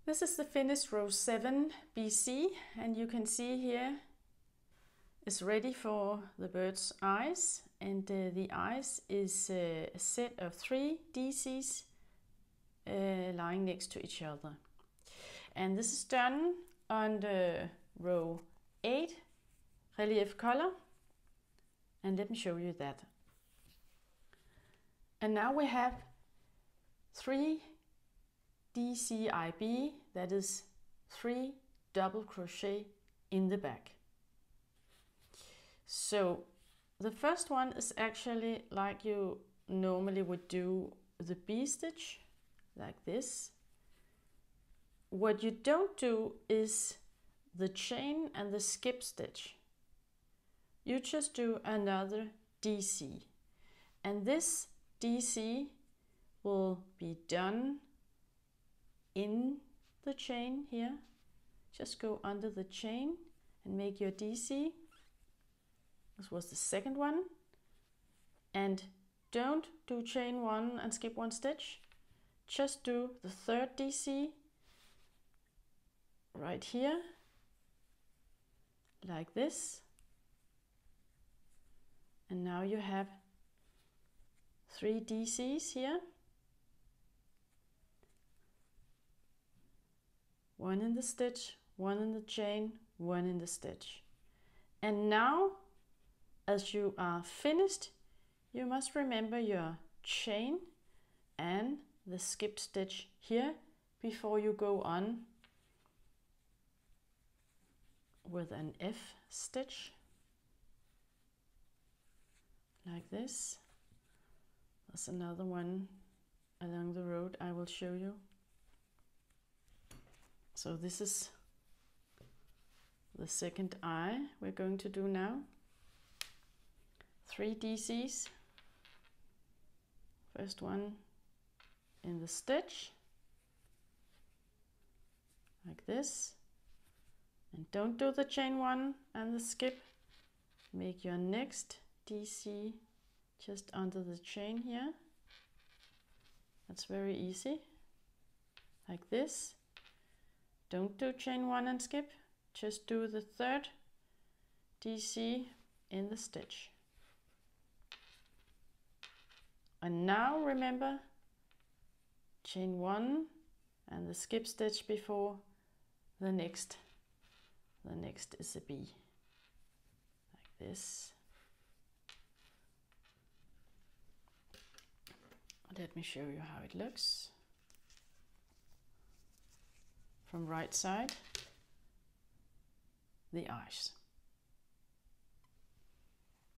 This is the finished row 7 BC, and you can see here is ready for the bird's eyes, and the eyes is a set of 3 DCs lying next to each other. And this is done on the row 8 relief color, and let me show you that. And now we have 3 DCIB, that is 3 double crochet in the back. So the first one is actually like you normally would do the B stitch, like this. What you don't do is the chain and the skip stitch. You just do another DC, and this DC will be done in the chain here. Just go under the chain and make your DC. This was the second one. And don't do chain 1 and skip 1 stitch. Just do the third DC right here, like this. And now you have 3 DCs here. 1 in the stitch, 1 in the chain, 1 in the stitch. And now, as you are finished, you must remember your chain and the skip stitch here before you go on with an F stitch, like this. There's another one along the road I will show you. So this is the second eye we're going to do now. 3 DCs. First one in the stitch, like this. And don't do the chain 1 and the skip. Make your next DC just under the chain here. That's very easy, like this. Don't do chain 1 and skip, just do the third DC in the stitch. And now remember, chain 1 and the skip stitch before the next. The next is a B, like this. Let me show you how it looks. From right side, the eyes.